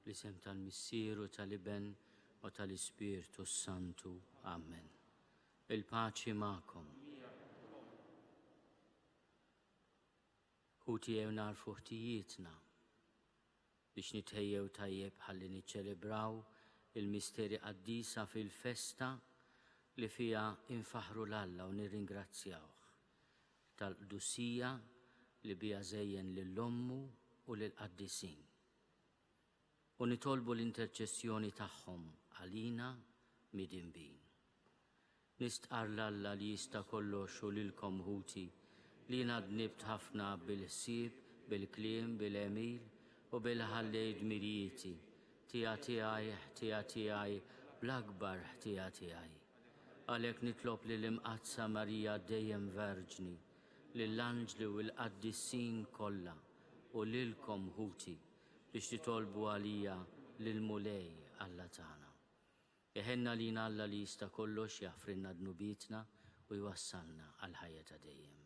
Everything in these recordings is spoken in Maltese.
L-isem tal-Missieru tal-Iben u tal-Ispirtu Santu. Amen. Il-paċi ma'kom. Ħutijiew narfu ħtijietna biex nitħejjew tajjeb ħalli niċċelebraw il-misteri qaddisa fil-festa li fija infaħru l-Alla u nirringrazzjawh tal-qdussija li bija żejjen lill-ommu u lill-qaddisin. U nitolbu l-interċessjoni tagħhom għalina midinbin. Nistqar l-Alla li jista' kollox u lilkom ħuti li nadnibt ħafna bil-ħsieb, bil-kliem, bil-emil u bil-ħallej dmirijieti tiegħi bl-akbar ħtija tiegħi. Għalhekk nitlob lill-imqazza Marija dejjem Verġni, lill-anġli u l-qaddissin kollha u lilkom ħuti biex titolbu għalija lil-mulej Alla tagħna. Iħenna lina Alla li jista' kollox jaħfrilna dnubietna u jwassalna għal ħajja ta' dejjem.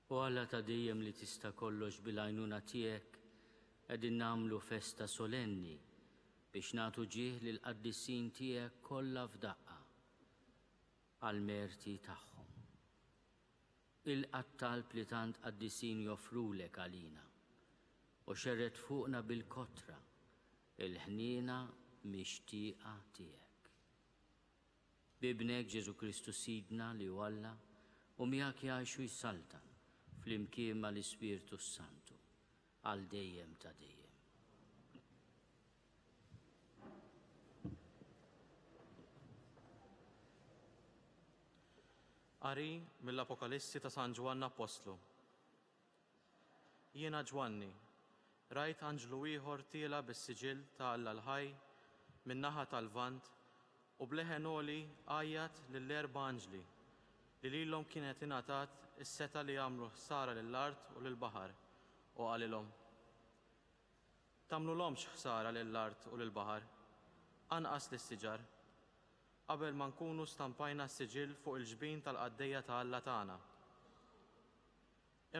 U Alla ta' dejjem li tista' kollox bil-għajnuna tiegħek qegħdin nagħmlu festa solenni biex nagħtu ġieħ lil qaddissin tiegħek kollha f'daqqa għall-merti tagħhom. Il-qattalb li tant qaddissin joffrulek għalina u xerret fuqna bil-kotra il-ħniena mixtieqa tiegħek. Bibnek Ġesu Kristu Sidna li hu Alla u miegħek jgħixu jsaltan fl-imkien mal-Ispirtu Santu għal dejjem ta' dejjem. Qari mill-Apokalissi ta' San Ġwanna Apostlu. Jiena Ġwanni, rajt anġlu ieħor tiela bis-siġil ta' Alla l-Ħaj min-naħa tal-Lvant u bleħen għoli għajjat lill-erba' anġli li lilhom kienet ingħatat is-seta li jagħmlu ħsara lill-art u lill-baħar u qalilhom: tagħmluhomx ħsara lill-art u lill-baħar, anqas lis-siġar, qabel ma nkunu stampajna s-siġil fuq il-ġbien tal-qaddejja ta' Alla tagħna.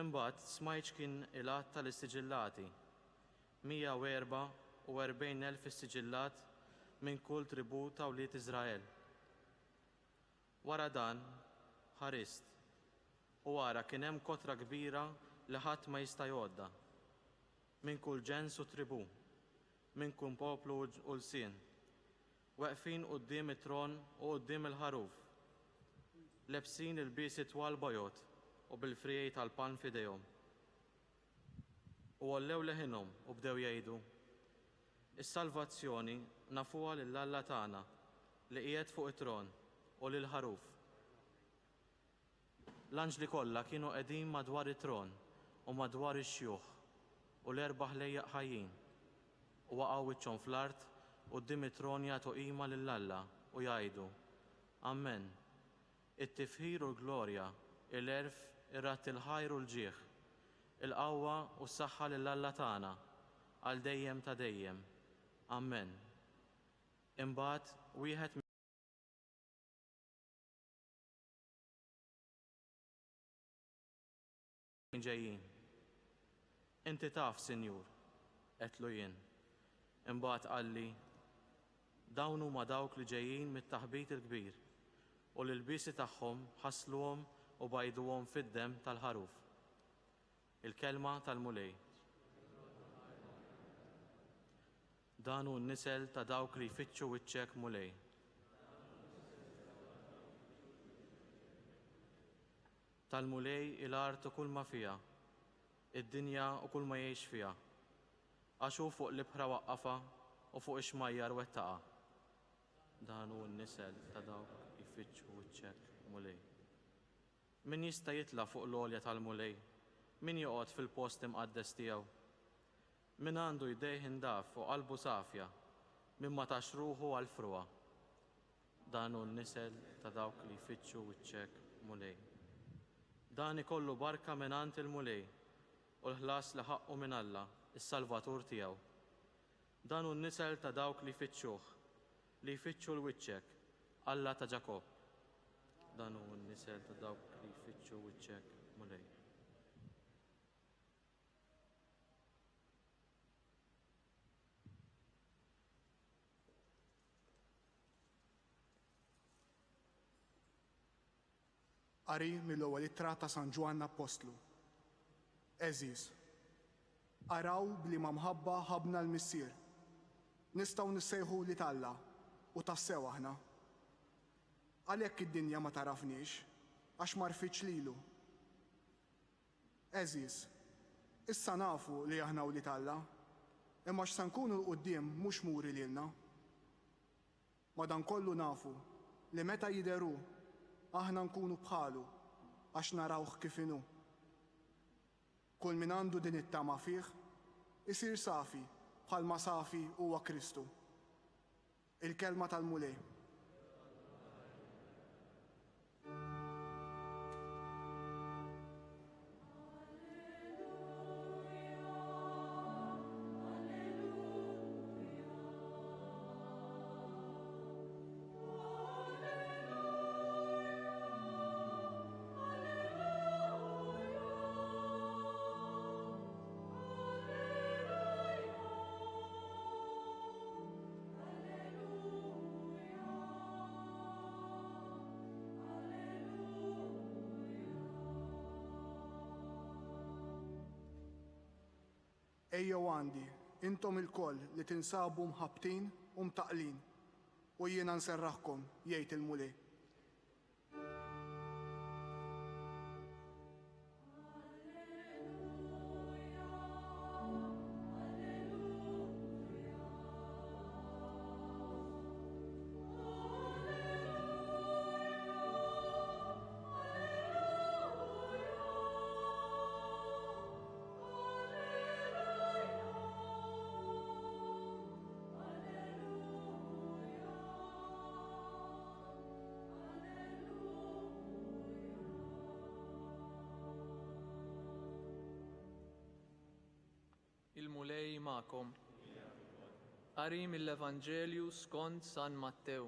Imbagħad smajt kien il-għadd tal-issiġillati, 144,000 is-siġillat minn kull tribù ta' wlied Iżrael. Wara dan ħarist u wara kien hemm kotra kbira li ħadd ma jista' jgħodda, minn kull ġens u tribù, minn kull poplu u lsien, weqfin quddiem it-tron u quddiem il-ħaruf, lebsin il-biesi twal bajot u bil-frijej tal-pan f'idejhom. U għollew leħinhom u bdew jgħidu: is-salvazzjoni nafuha lill-Alla tagħna li qiegħed fuq it-tron u lill-ħaruf. L-anġli kollha kienu qegħdin madwar it-tron u madwar ix-xjuħ u l-erba' ħlejjaq ħajjin u waqgħu wiċċhom fl-art quddiem it-tron jagħtu qima lill-Alla u jgħidu: Amen. It-tifħir u l-glorja, il-erf, ir-ratt il-ħajr u l-ġieħ, il-qawwa u s-saħħa lill-Alla tagħna għal dejjem ta' dejjem. Amen. Imbagħad wieħed ġejjin. Inti taf, Sinjur, qedlu jien. Imbagħad qalli: dawn huma dawk li ġejjin mit-taħbit il-kbir u l-ilbiesi tagħhom ħassluhom u bajduhom fid-demm tal-ħaruf. Il-kelma tal-mulej. Dan hu n-nisel ta' dawk li jfittxu wiċċek mulej. Tal-mulej il-art u kull ma fiha, id-dinja u kull ma jgħix fiha, għax hu fuq l-ibħra waqqafha u fuq ix-xmajjar wettaqa. Dan hu n-nisel ta' dawk li jfittxu wiċċek mulej. Min jista' jitla' fuq l-għolja tal-mulej? Min joqgħod fil-post imqaddes tiegħu? Min għandu jdejh indaf u qalbu safja, min ma tax ruħu għal fruha. Dan hu n-nisel ta' dawk li jfittxu wiċċek mulej. Dan ikollu barka mingħand il-mulej u l-ħlas li ħaqqu minn Alla, is-Salvatur tiegħu. Dan hu n-nisel ta' dawk li jfittxuh, li jfittxu l-wiċċek, Alla ta' Ġakob. Dan hu n-nisel ta' dawk li jfittxu wiċċek mulej. Qari mill-ewwel ittra ta' San Ġwanna Apostlu. Eżis, araw bliema mħabba ħabna l-missier. Nistgħu nissejħu li Alla u tassew aħna. Għalhekk id-dinja ma tarafniex għax ma rfitx lilu. Eżis, issa nafu li aħna u li Alla, imma x'se nkunu l-qudiem mhux muri lilna. Madankollu nafu li meta jidheru aħna nkunu bħalu għax narawh kif inhu. Kull min għandu din it-tama fih isir safi bħalma safi huwa Kristu. Il-kelma tal-mulej. ejjew għandi, intom il-koll li tinsabu mħabtin u mtaqlin, u jiena nserraħkom, jgħid il-mulej. Il-mulej ma'kom. Qari mill-Evanġelju skont San Mattew.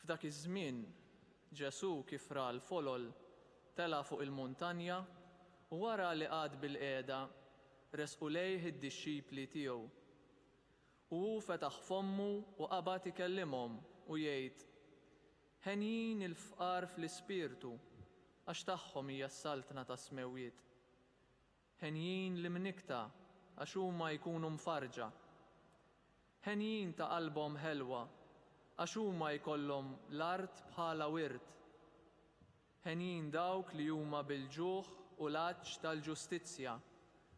F'dak iż-żmien Ġesu kif ra l-folol tela fuq il-muntanja u wara li qgħad bil-qiegħda resqu lejh id-dixxipli tiegħu. U hu fetaħ fommu u qabad ikellimhom u jgħid: Ħenjin il-fqar fl-ispirtu għax tagħhom hija s-saltna ta' smewwiet. Ħenjin l-imnikta għax huma jkunu mfarġa. Ħenjin ta' qalbhom ħelwa għax huma jkollhom l-art bħala wirt. Ħenjin dawk li huma bil-ġuħ u l-għaġġ tal-ġustizzja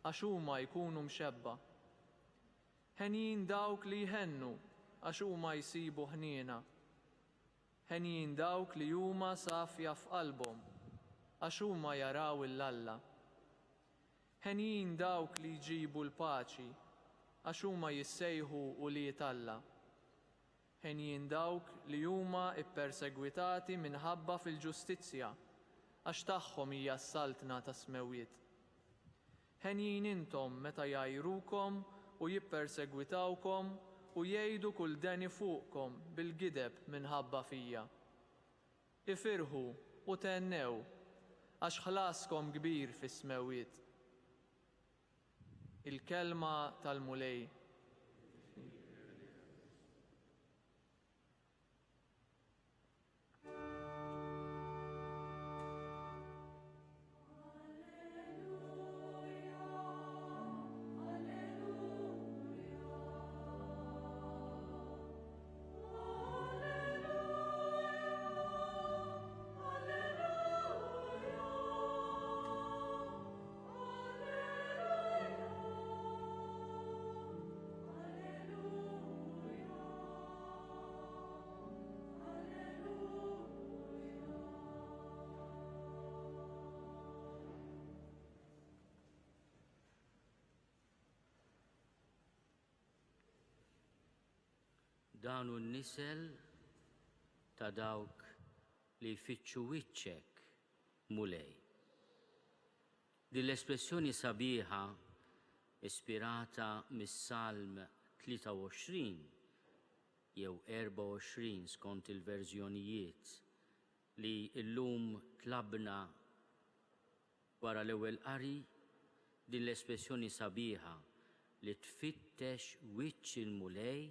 għax huma jkunu mxebba. Ħenjin dawk li jħennu għax huma jsibu ħniena. Ħenjin dawk li huma safja f'qalbhom għax huma jaraw il-Alla. Ħenjin dawk li jġibu l-paċi għax huma jissejħu u li jitalla. Ħenjin dawk li huma ppersegwitati minħabba fil-ġustizzja għax tagħhom hija s-saltna ta' smewwiet. Ħenjin intom meta jgħajrukom u jippersegwitawkom u jgħidu kull deni fuqkom bil-gideb minħabba fija. Ifirħu u tennew għax ħlaskom kbir fis-smewwiet. Il-kelma tal-mulej. Dan hu n-nisel ta' dawk li jfittxu wiċċek mulej. Din l-espressjoni sabiħa ispirata mis-Salm 23 jew 24 skont il-verżjonijiet li llum tlabna wara l-ewwel qari, din l-espressjoni sabiħa li tfittex wiċċ il-mulej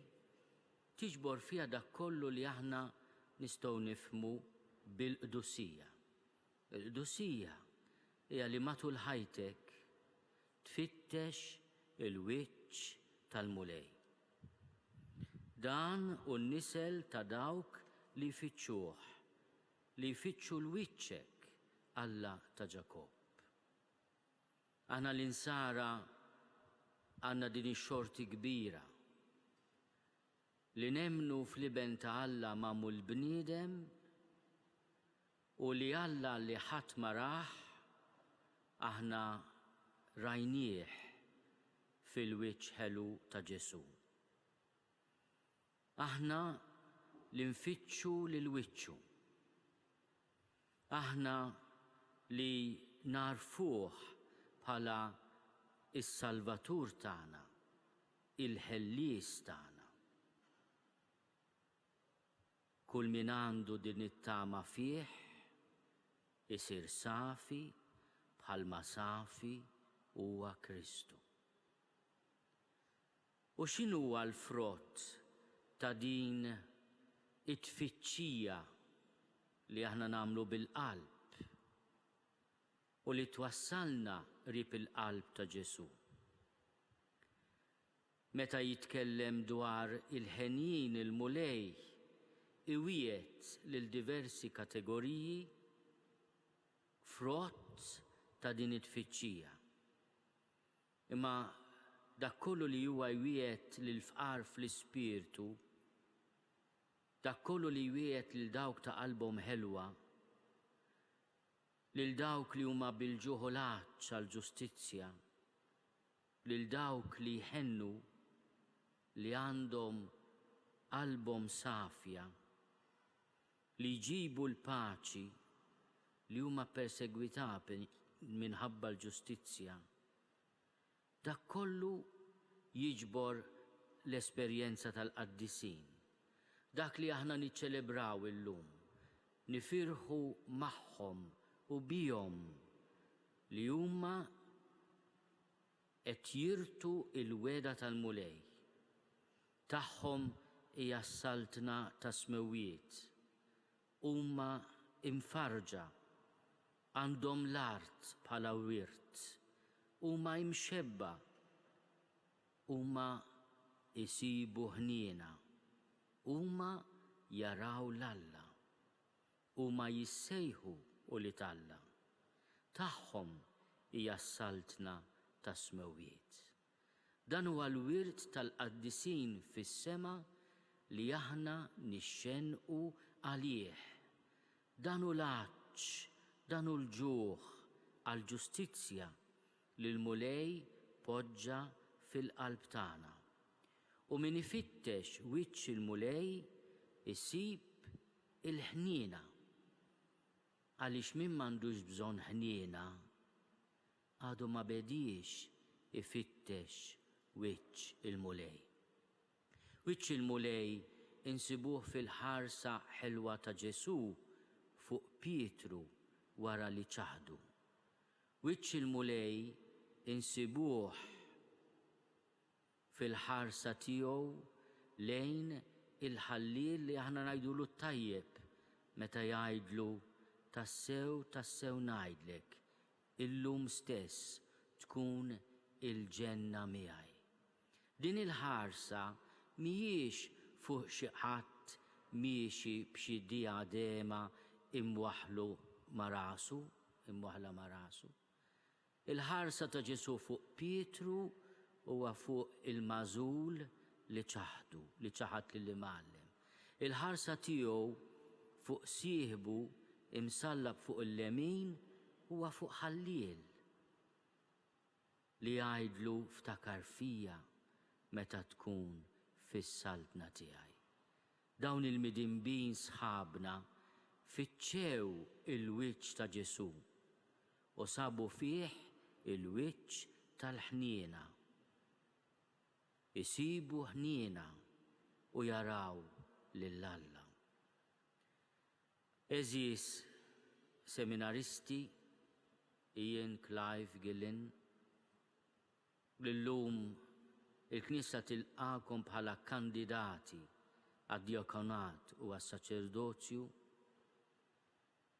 tiġbor fiha dak kollu li aħna nistgħu nifhmu bil-qdusija. Il-qdusija hija li matul ħajtek tfittex il-wiċċ tal-mulej. Dan hu n-nisel ta' dawk li jfittxuh, li jfittxu l-wiċċek Alla ta' Ġakob. Aħna l-insara għandna din ix-xorti kbira li nemnu fl-iben ta' Alla magħmul bniedem u li Alla li ħadd ma raħ aħna rajnieh fil-wiċċ ħelu ta' Ġesu. Aħna li nfittxu lil wiċċu. Aħna li narfuh bħala is-Salvatur tagħna, il-ħellies tagħna. Kull min għandu din it-tama fih isir safi bħalma safi huwa Kristu. U x'inhu huwa l-frott ta' din it-tfittxija li aħna nagħmlu bil-qalb u li twassalna qrib il-qalb ta' Ġesu? Meta jitkellem dwar il-ħenjin il-mulej iwiet lil diversi kategoriji frott ta' din it-tfittxija. Imma dak kollu li huwa jwiet lil fqar fl-ispirtu, dak kollu li jwiet lil dawk ta' qalbhom ħelwa, lil dawk li huma bil-ġuħolaġġ għall-ġustizzja, lil dawk li jħennu li għandhom qalbhom safja, li jġibu l-paċi, li huma persegwitati minħabba l-ġustizzja. Dak kollu jiġbor l-esperjenza tal-qaddisin. Dak li aħna niċċelebraw illum, nifirħu magħhom u bihom li huma qed jirtu il-weda tal-mulej. Tagħhom hija s-saltna ta' smewiet. Huma imfarġa, għandhom l-art bħala wirt, huma imxebba, huma isibu ħniena, huma jaraw l-Alla, huma jissejħu u li talla. Tagħhom hija s-saltna ta' smewiet. Dan huwa l-wirt tal-qaddisin fis-sema li aħna nixxenqu għalih. Dan hu l-għaġġ, dan hu l-ġuħ għall-ġustizzja li l-mulej poġġa fil-qalb tagħna. U min ifittex wiċċ il-mulej isib il-ħniena. Għaliex min m'għandux bżonn ħniena għadu ma bedix ifittex wiċċ il-mulej. Wiċċ il-mulej insibuh fil-ħarsa ħelwa ta' Ġesu fuq Pietru wara li ċaħdu. Wiċċ il-mulej insibuh fil-ħarsa tiegħu lejn il-ħallil li aħna ngħidulu tajjeb meta jgħidlu tassew ngħidlek illum stess tkun il-ġenna miegħi. Din il-ħarsa mhijiex fuq xi ħadd miexi b'xi diadema imwaħla ma' rasu. Il-ħarsa ta' Ġesu fuq Pietru huwa fuq il-mażul li ċaħat lill-imgħallem. Il-ħarsa tiegħu fuq sieħbu imsallab fuq il-lemin huwa fuq ħalliel li jgħidlu ftakar fija meta tkun fis-saltna tiegħi. Dawn il-midinbin sħabna fittxew il-wiċċ ta' Ġesu u sabu fih il-wiċċ tal-ħniena. Isibu ħniena u jaraw lill-Alla. Eżis seminaristi Ian Clive Gillen l-lum il-Knisja tilqakom bħala kandidati għad-djakonat u għas-saċerdozju,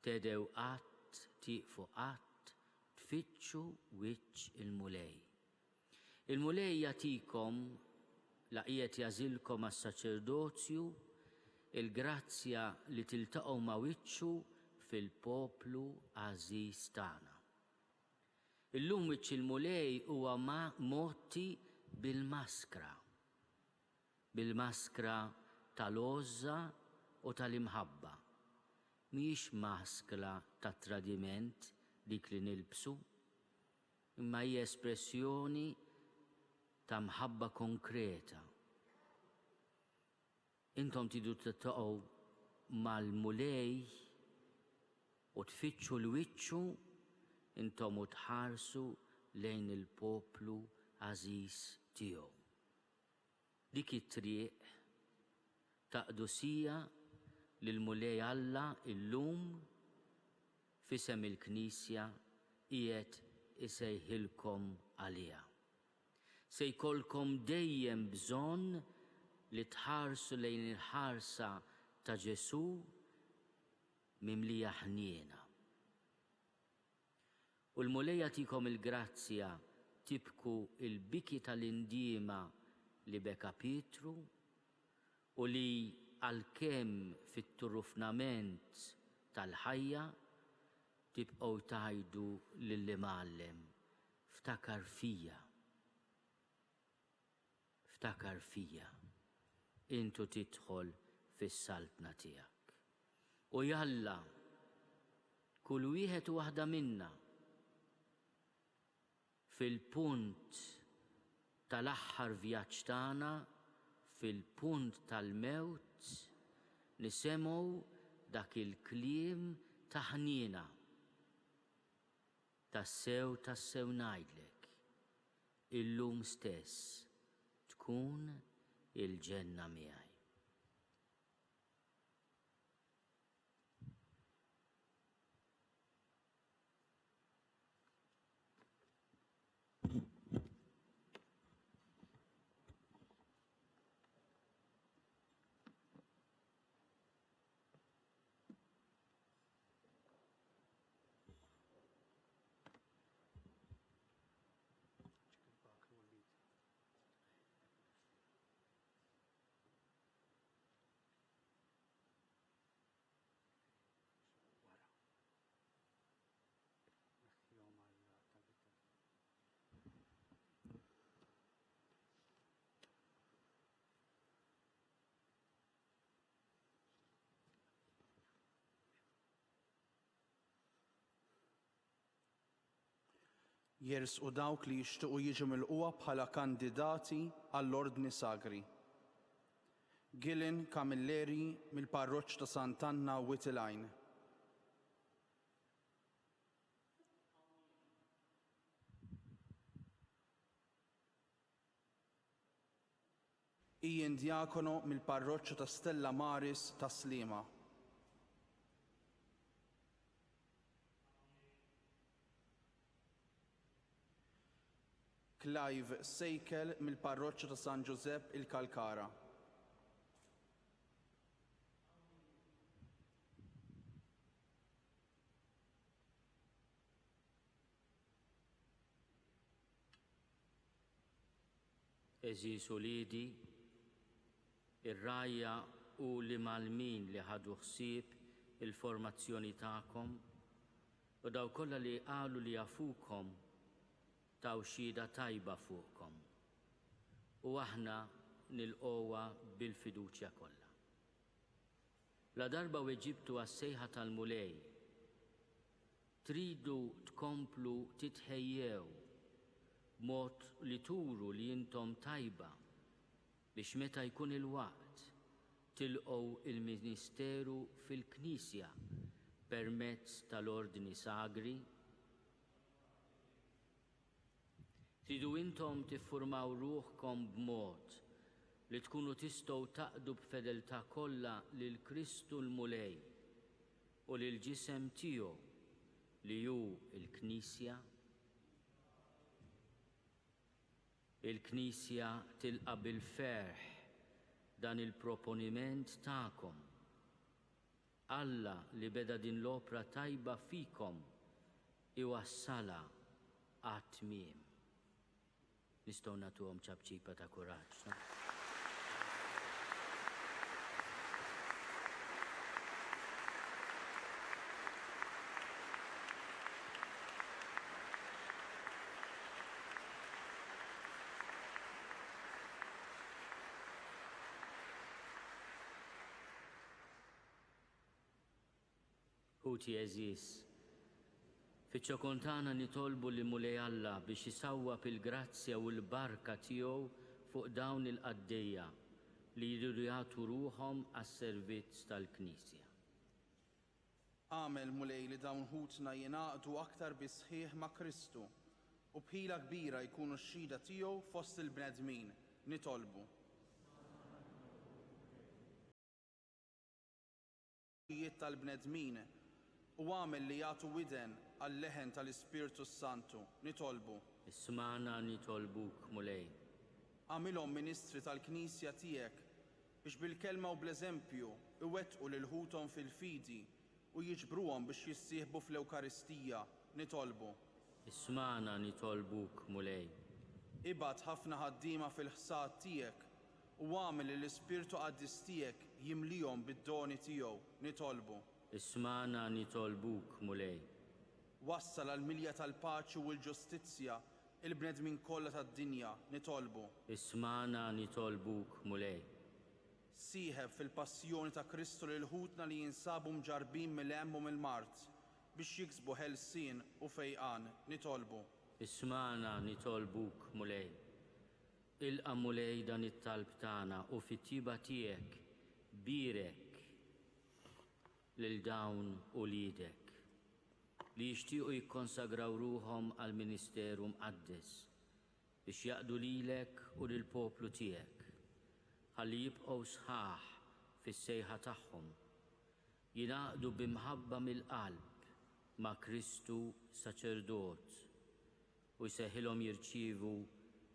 tedew qatt, tieqfu qatt, tfittxu wiċċ il-mulej. Il-mulej jagħtikom laqiet jażilkom għas-saċerdozju il-grazzja li tiltaqgħu ma' wiċċu fil-poplu għażiż tagħna. Illum wiċċ il-mulej huwa motti bil-maskra tal-għoża u tal-imħabba. Mhijiex maskra ta' tradiment dik li nilbsu, imma hija espressjoni ta' mħabba konkreta. Intom tidu tiltaqgħu mal-mulej u tfittxu l-wiċċu intom u tħarsu lejn il-poplu għażiż tiegħu. Dik it-triq taqdusija lil mulej Alla illum fisem il-Knisja qiegħed isejħilkom għaliha. Se jkollkom dejjem bżonn li tħarsu lejn il-ħarsa ta' Ġesu mimlija ħniena. U l-mulej jagħtikom il-grazzja tibku il-biki tal-indiema li beka Pietru u li għalkemm fit-turrufnament tal-ħajja tibqgħu tgħidu lill-imgħallem ftakar fija. Ftakar fija, intu tidħol fis-saltna tiegħek. U jalla, kull wieħed u waħda minna fil-punt tal-aħħar vjaġġ tagħna, fil-punt tal-mewt, nisemgħu dak il-kliem ta' ħniena. Tassew ngħidlek, illum stess tkun il-ġenna miegħi. Jersqu dawk li jixtiequ jiġu milquha bħala kandidati għall-Ordni Sagri. Gillen Camilleri mill-Parroċċ ta' Sant'Anna Witilajn. Ian Diakono mill-Parroċċa ta' Stella Maris ta' Sliema. Clive Sejkel mill-Parroċċa ta' San Giuseppe il-Kalkara. Eżis uliedi, ir-rajja u li mal-min li ħadu ħsieb il-formazzjoni tagħkom u daw kollha li qalu li jafukom taw xhieda tajba fuqkom. U aħna nilqowha bil-fiduċja kollha. La darba weġibtu għas-sejħa tal-mulej, tridu tkomplu titħejjew b'mod li turu li intom tajba biex meta jkun il-waqt tilqgħu il-Ministeru fil-Knisja permezz tal-Ordni Sagri. Tridu intom tiffurmaw ruħkom b'mod li tkunu tistgħu taqdu b'fedeltà kollha lil Kristu l-Mulej u lil ġisem tiegħu li hu l-Knisja. Il-Knisja tilqa' bil-ferħ dan il-proponiment tagħkom. Alla li beda din l-opra tajba fikom iwassala għat-tmiem. Nistgħu nagħtuhom ċabċipa ta' kuraġġ. Ħuti eżis, fiċ-ċokontana nitolbu li mulej Alla biex isawwab il-grazzja u l-barka tiegħu fuq dawn il-qaddejja li jridu jagħtu ruħhom għas-servizz tal-Knisja. Għamel mulej li dawn ħutna jingħaqdu aktar bi sħiħ ma' Kristu u bħila kbira jkunu x-xhieda tiegħu fost il-bnedmin. Nitolbu. Tal-bnedmin u għamel li jagħtu widen għall-leħen tal-Ispirtu Santu nitolbu. Ismana nitolbuk mulej. Għamilhom ministri tal-Knisja tiegħek biex bil-kelma u bl-eżempju iwettqu lil ħuthom fil-fidi u jiġbruhom biex jissieħbu fl-Ewkaristija nitolbu. Ismana nitolbuk mulej. Ibad ħafna ħaddiema fil-ħsad tiegħek u għamel li l-Ispirtu Qaddis tiegħek jimlihom bid-doni tiegħu nitolbu. Ismana nitolbuk mulej. Wassal għal milja tal-paċi u l-ġustizzja il-bnedmin kollha tad-dinja nitolbu. Ismana nitolbuk mulej. Sieħeb fil-passjoni ta' Kristu lil ħutna li jinsabu mġarbin mill-hemm u mill-mart biex jiksbu ħelsien u fejqan nitolbu. Ismana nitolbuk mulej. Ilqa mulej dan it-talb tagħna u fit-tiba tiegħek birek lil dawn u lidek li jixtiequ jikkonsagraw ruhom għal ministeru mqaddes biex jaqdu lilek u lill poplu tiegħek ħalli jibqgħu sħaħ fis-sejħa tagħhom jingħaqdu b'imħabba mill-qalb ma' Kristu saċerdot u jseħħilhom jirċievu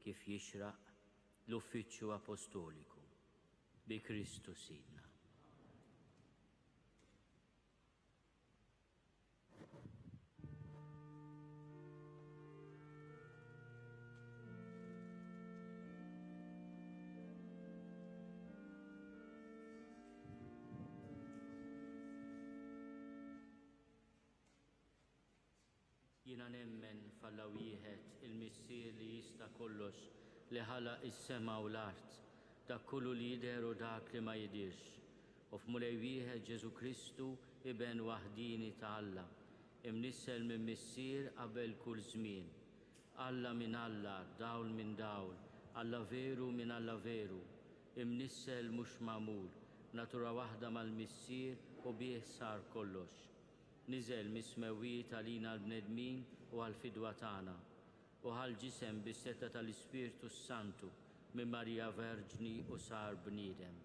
kif jixraq l-uffiċċju apostoliku bi Kristu Sidna. Jiena nemmen f'Alla wieħed il-Missier li jista' kollox li ħalaq is-sema u l-art, dak kullu li jidher u dak li ma jidirx. U f'mulej wieħed Ġesu Kristu iben waħdini ta' Alla, imnissel minn Missier qabel kull żmien. Alla minn Alla, dawl minn dawl, Alla veru minn Alla veru, imnissel mhux magħmul, natura waħda mal-Missier u bih sar kollox. Niżel mismewiet għalina l-bnedmin u għal-fidwa tagħna u għal-ġisem bis-seta tal-Ispirtu Santu minn Marija Verġni u sar bniedem.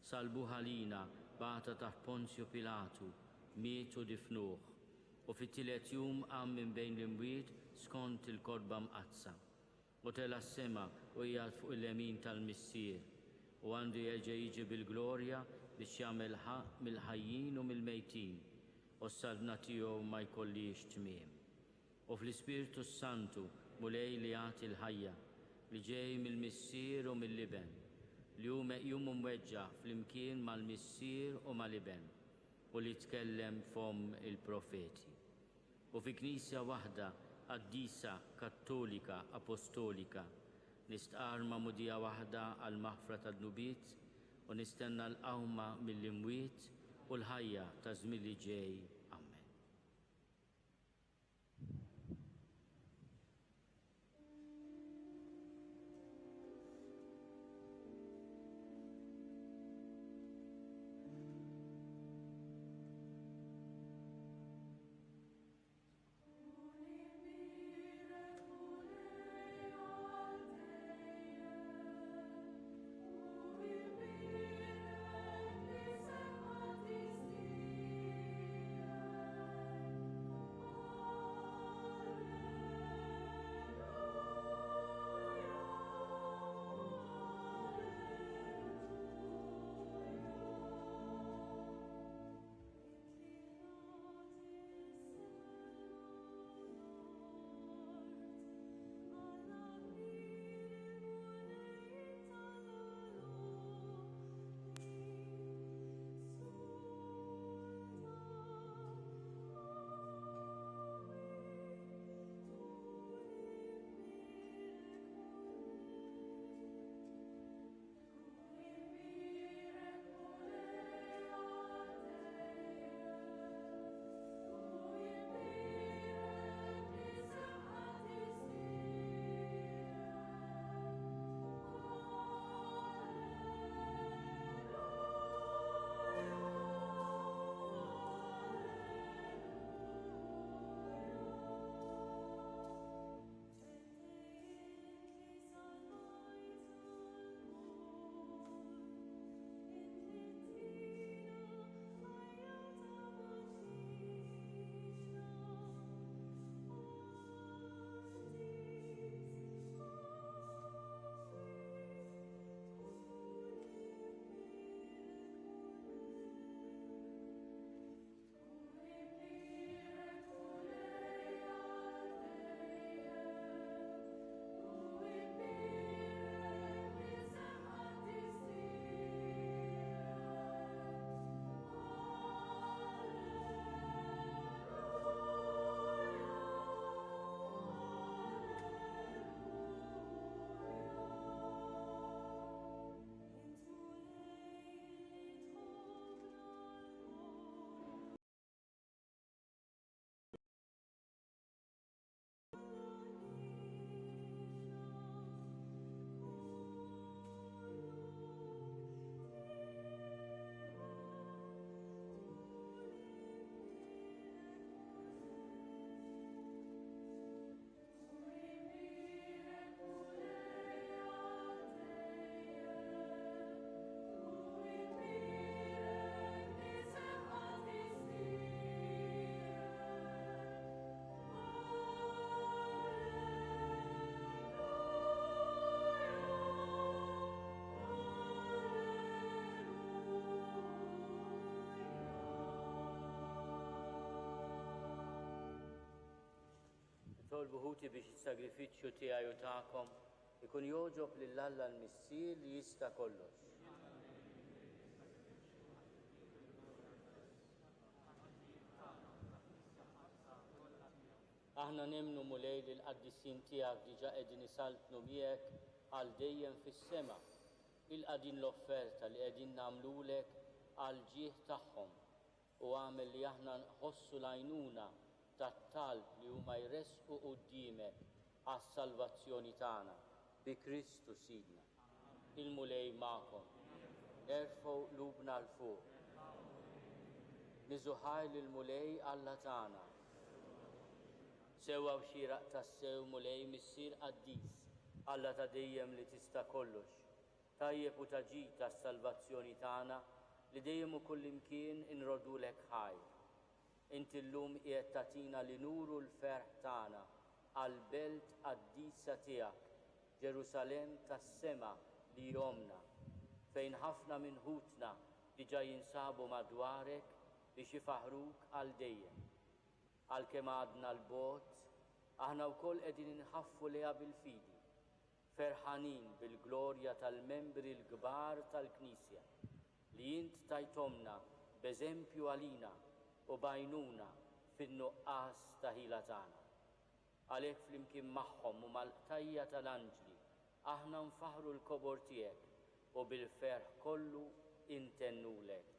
Salbu ħalina bata taħt Ponzju Pilatu, miet u difnuh u fit-tielet jum qam minn bejn l-imwiet skont il-kodba mqazza u tela s-sema u jgħid fuq il-lemin tal-Missier u għandu jerġa' jiġi bil-glorja biex jagħmel ħaq mill-ħajjin u mill-mejtin u s-salbna tiegħu ma jkollix tmiem. U fl-Ispirtu Santu mulej li jagħti l-ħajja li ġej mill-Missier u mill-Liben li hu meqjum mweġġa' flimkien mal-Missier u mal-Liben u li tkellem f'hom il-profeti. U fi Knisja waħda qaddisa Kattolika Apostolika nistqarma mudija waħda għal maħfra tad-nubiet u nistenna l-qawma mill-imwiet u l-ħajja ta' żmien li ġej. Amen. Nitolbu ħuti biex is-sagrifiċċju tiegħi u tagħkom ikun joġob lill-Alla l-Missier li jista' kollox. Aħna nemnu mulej li l-qaddissin tiegħek diġà qegħdin isaltnu miegħek għal dejjem fis-sema. Il-qadin l-offerta li qegħdin nagħmlulek għal ġieħ tagħhom u għamel li aħna nħossu l-għajnuna tat-talb li huma jresqu quddiemek għas-salvazzjoni tagħna bi Kristu Sidna. Il-mulej magħkom. Erfgħu qlubna l fuq. Niżuħaj lill-mulej Alla tagħna. Sewwa u xieraq tas-sew mulej missier qaddis, Alla ta' dejjem li tista' kollox. Tajjeb u taġid tas-salvazzjoni tagħna li dejjem u kullimkien inrodulek ħajr. Inti llum qiegħed tagħtina li nuru l-ferħ tagħna għall-belt qaddisa tiegħek, Ġerusalemm tas-sema li jomna, fejn ħafna minn ħutna diġà jinsabu madwarek biex ifaħruk għal dejjem. Għalkemm għadna l-bot, aħna wkoll qegħdin inħaffu liha bil-fidi, ferħanin bil-glorja tal-membri l-kbar tal-Knisja li int tajtomna b'eżempju għalina u bajnuna fin-nuqqas ta' ħila tagħna. Għalhekk flimkien magħhom u mal-qtajja tal-anġli aħna nfaħru l-kobor tiegħek u bil-ferħ kollu intennulek.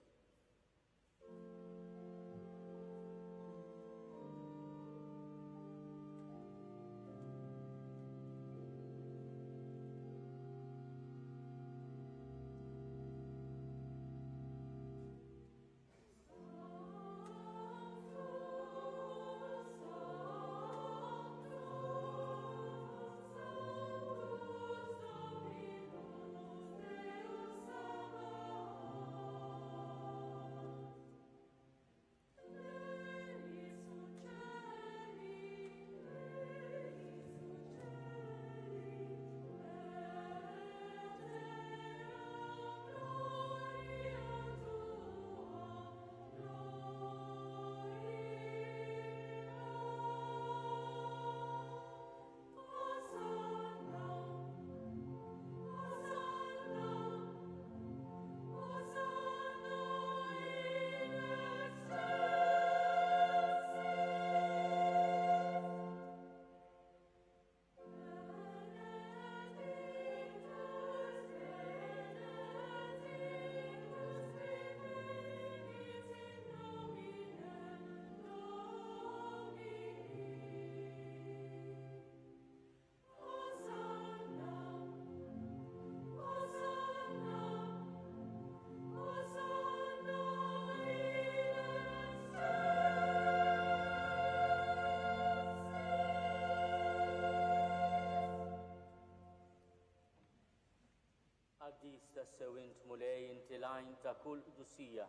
Qaddis tassew int mulej inti l-għajn ta' kull qdusija,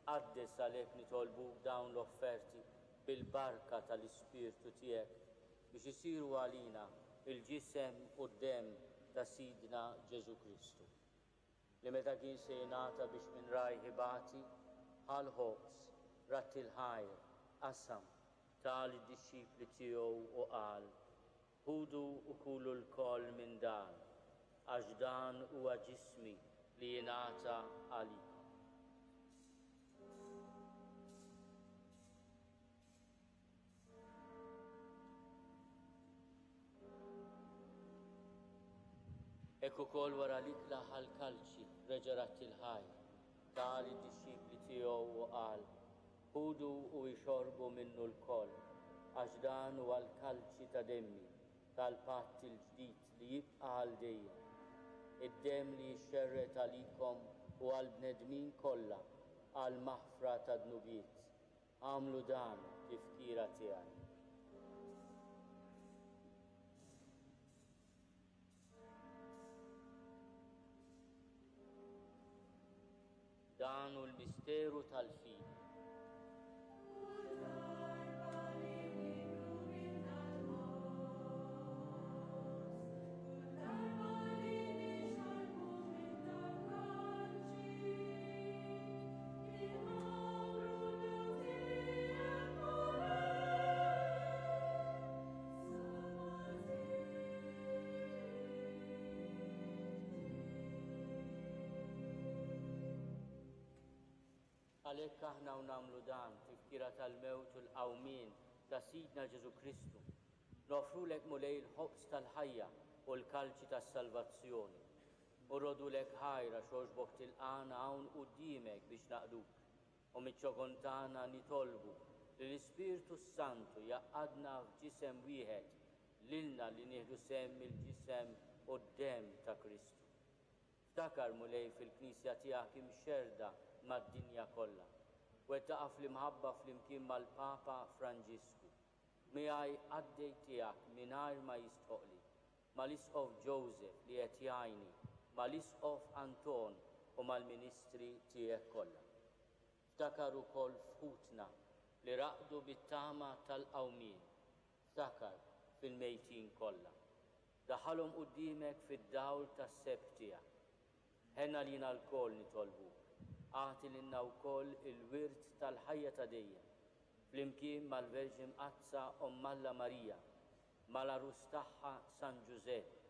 qaddes għalhekk nitolbuk dawn l-offerti bil-barka tal-Ispirtu tiegħek biex isiru għalina il-ġisem u d-dem ta' Sidna Ġesu Kristu. Li meta kien se jingħata biex minn raj ħibati bħal ħobs, rat il-ħajr, qasam tal id-disċipli tiegħu u qal: ħudu u kulu l-koll minn dan, għax dan huwa ġismi li jingħata għalikom. Ekk ukoll wara l-ikla ħall-kalċi reġa' rat il-ħajr tal id-disċipli tiegħu u qal: ħudu u jxorbu minnu l-koll, għax dan huwa l-kalċi ta' demmi tal-patt il-ġdid li jibqa' għal dejjem. Id-dem li jxerret għalikom u għall-bnedmin kollha għal maħfra ta' dnubiet. Għamlu dan tifkira tiegħi. Dan hu l-misteru tal-fidi. Għalhekk aħna nagħmlu dan tifkira tal-mewt u l-qawmien ta' Sidna Ġesu Kristu. Nofrulek mulej il-ħobs tal-ħajja u l-kalċi tas-salvazzjoni. U rodulek ħajra xogħġbok tilqana hawn quddiemek biex naqduk. U miċ-ċogon tagħna nitolbu li l-Ispirtu Santu jaqqadna f'ġisem wieħed lilna li nieħdu sehem mill-ġisem u d-demm ta' Kristu. Ftakar mulej fil-Knisja tiegħek imxerda mad-dinja kollha. Wettaqa fl-imħabba flimkien mal-Papa Franġisku. Miegħi għaddej tiegħek mingħajr ma jistħoqli, mal-Isqof Joseph li qed jgħinni, mal-Isqof Anton u mal-Ministri tiegħek kollha. Ftakar ukoll fħutna li raqdu bit-tama tal-qawmien. Ftakar fil-mejtin kollha. Daħalhom quddiemek fid-dawl tas-seb tiegħek. Ħenna lina l-koll nitolbuk. Għati lilna wkoll il-wirt tal-ħajja ta' dejjem. Flimkien mal-Verġin Qazza Alla Marija, mal-arus tagħha San Giuseppe,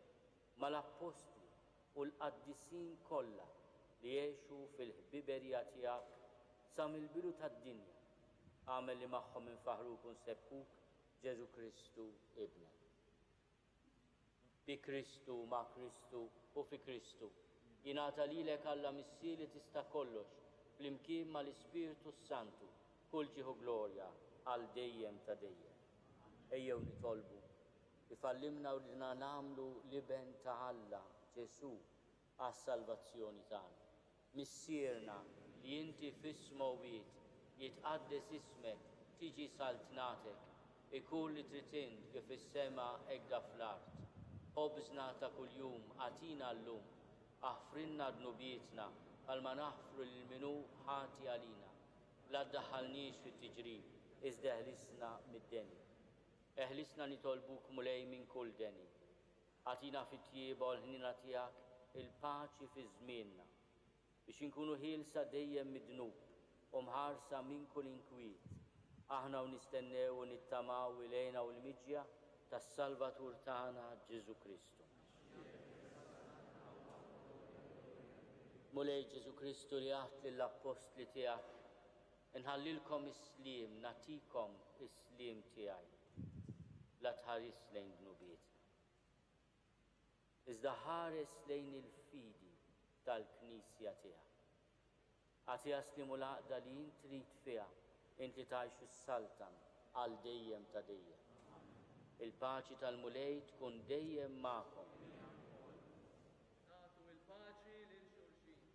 mal-Apostli u l-qaddisin kollha li jgħixu fil-ħbiberija tiegħek sa mill-bidu tad-dinja. Għamel li magħhom infaħruk u nsebbħuk Ġesu Kristu ibnek. Bi Kristu, ma' Kristu u fi Kristu. Jingħata lilek Alla missieri tista' kollox, flimkien mal-Ispirtu Santu, kull ġieħu glorja għal dejjem ta' dejjem. Ejjew nitolbu ifallimna u li nagħmlu liben ta' Alla Ġesu għas-salvazzjoni tagħna. Missierna li inti fis-smowiet jitqaddes ismek, tiġi saltnatek, ikun li trid int kif is-sema hekk fl-art. Ħobżna ta' kuljum għatina llum, aħfrinna dnubietna għal ma naħfru lil minnu ħati għalina. La ddaħħalniex fit-tiġrib, iżda eħlisna mid-deni. Eħlisna nitolbuk mulej minn kull deni. Għatina fit-tjieba u l-ħnina tiegħek il-paċi fi żmienna biex inkunu ħielsa dejjem mid-dnub u mħarsa minn kull inkwiet. Aħna u nistennew u nittamaw ilejna u l-miġja tas-Salvatur tagħna Ġesu Kristu. Mulej Ġesu Kristu li għadt lill-Apostli tiegħek, inħallilkom is-sliem, nagħtikom is-sliem tiegħi. La tħares lejn dnubietna. Iżda ħares lejn il-fidi tal-Knisja tiegħek. Għatiha slim u l-għaqda li int trid fiha, inti tgħix is-saltan għal dejjem ta' dejjem. Il-paċi tal-mulej tkun dejjem magħkom. Nagħtu il-paċi lil xulxin.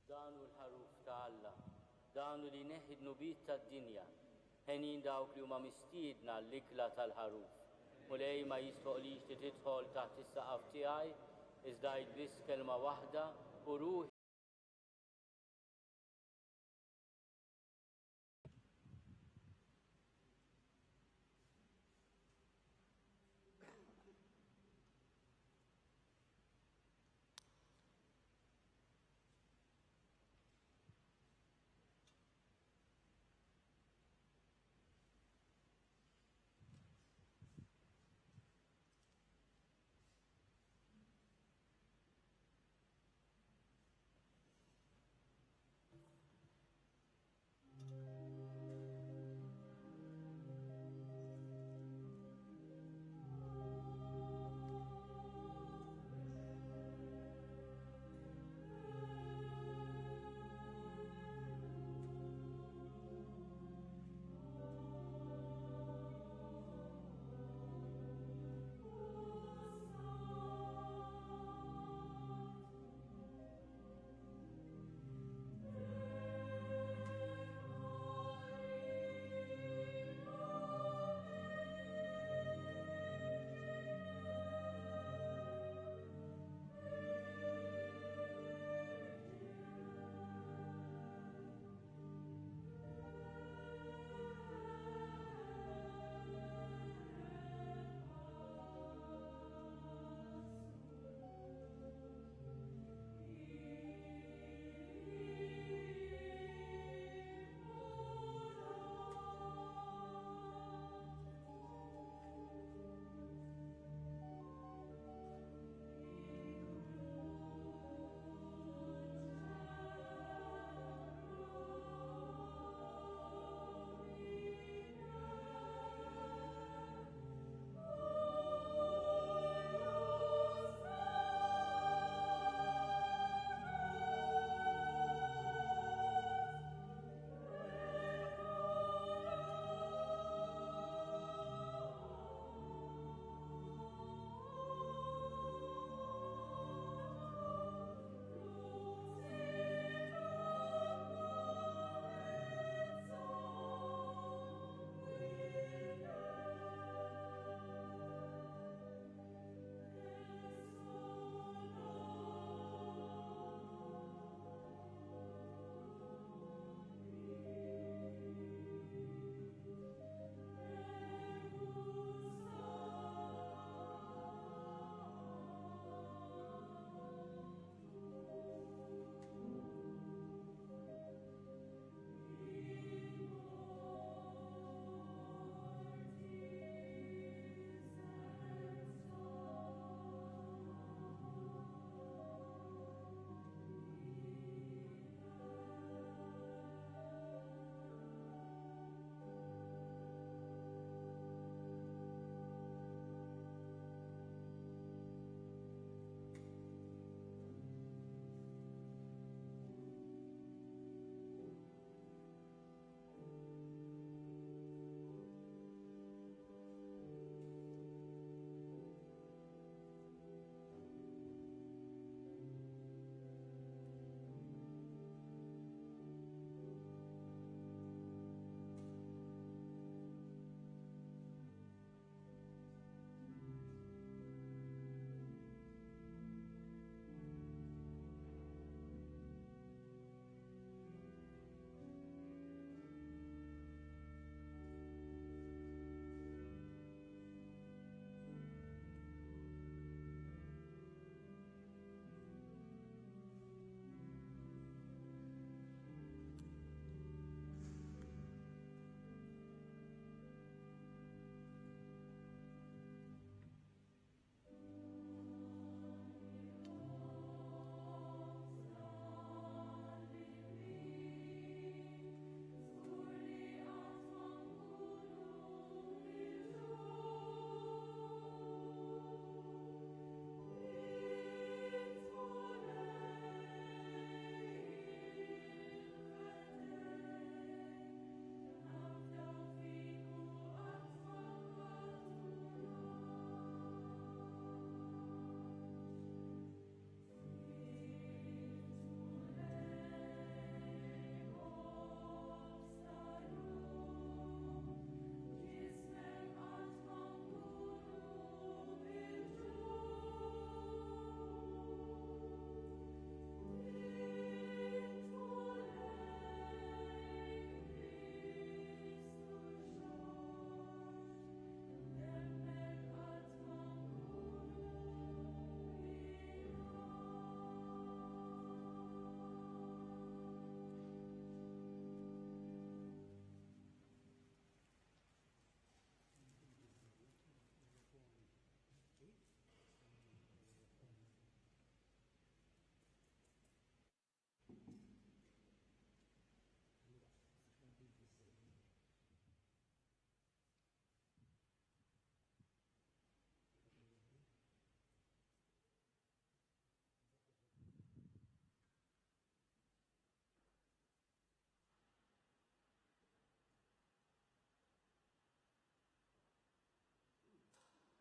Danu l-ħaruf ta' Alla, danu li neħid nubiet tad dinja, ħenin dawk li huma mistiedna l-ikla tal-ħaruf. Mulej ma jistoqlix li tidħol taħt is-saqaf tiegħi, iżda jgħid biss kelma waħda u ruħi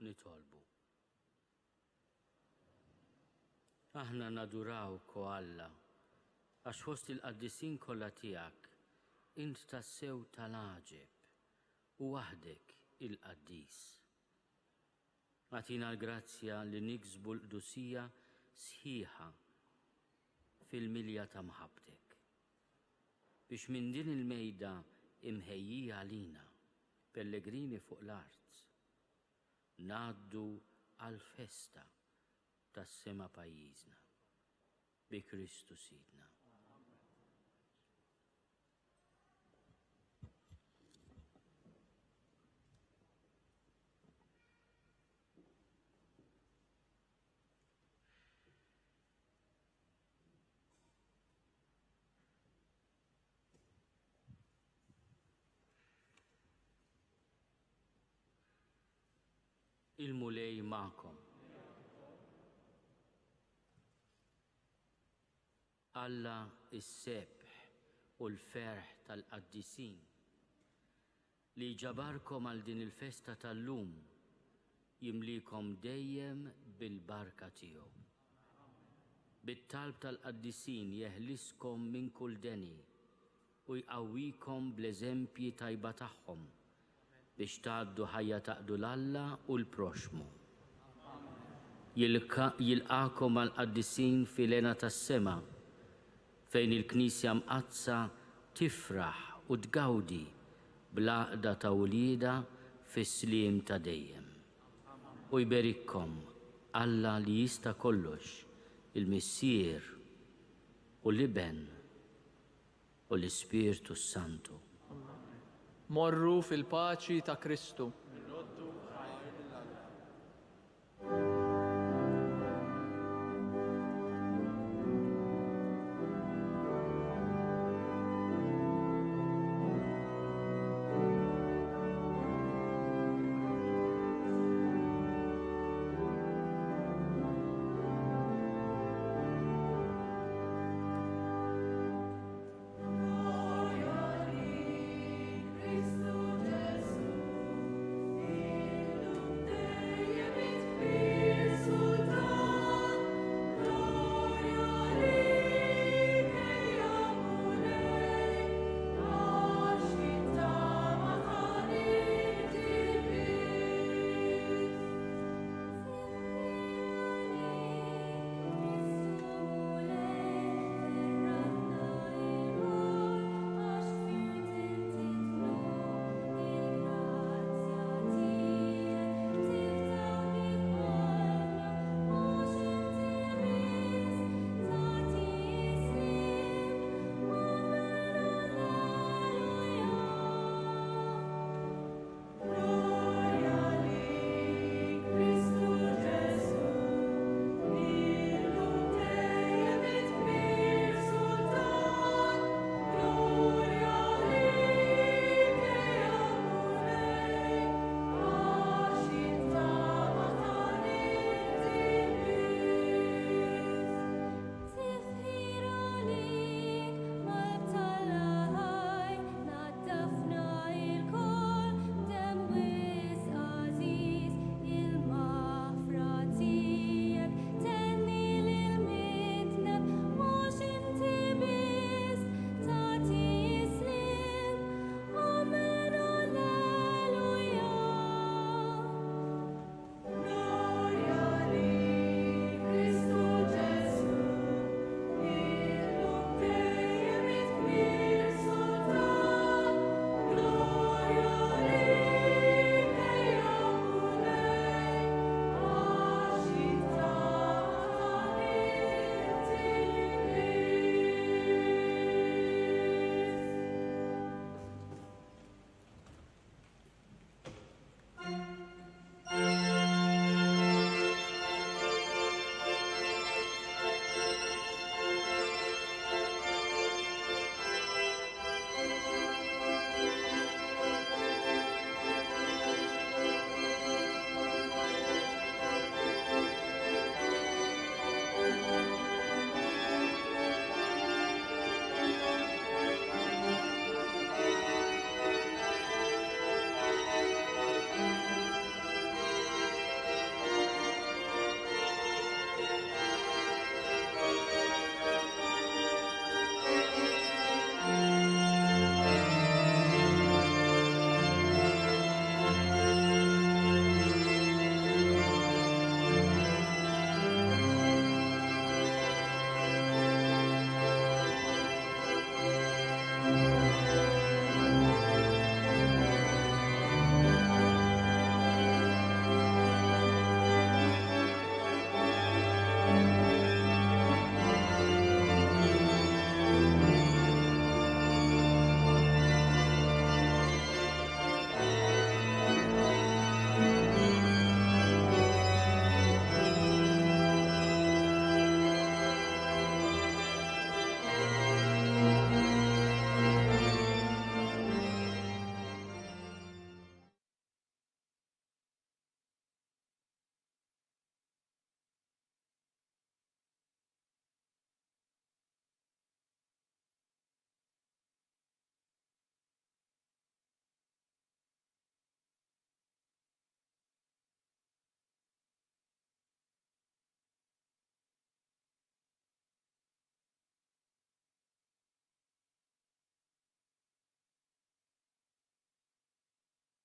nitolbu. Aħna nadurawk o Alla, għax fost il-qaddisin kollha tiegħek, int tassew tal-aġeb u waħdek il-qaddis. Għatina l-grazzja li niksbu l-qdusija sħiħa fil-milja ta' mħabbtek. Biex minn din il-mejda imħejjija għalina, pellegrini fuq l-art, ngħaddu għal-festa tas-sema pajjiżna. Bi Kristu Sidna. Il-mulej ma'kom. Alla is-sebħ u l-ferħ tal-qaddisin li ġabarkom għal din il-festa tal-lum jimlikom dejjem bil-barka tiegħu. Bit-talb tal-qaddisin jeħliskom minn kull deni u jqawwikom bl-eżempji tajba tagħhom biex tgħaddu ħajja taqdu l-Alla u l-proxmu. Jilqakom għal-qaddisin fil-lena tas-sema fejn il-Knisja mqazza tifraħ u tgawdi bl-għaqda ta' wlieda fis-sliem ta' dejjem. U jberikkom Alla li jista' kollox, il-Missier u l-Iben u l-Ispirtu Santu. Morru fil-paċi ta' Kristu.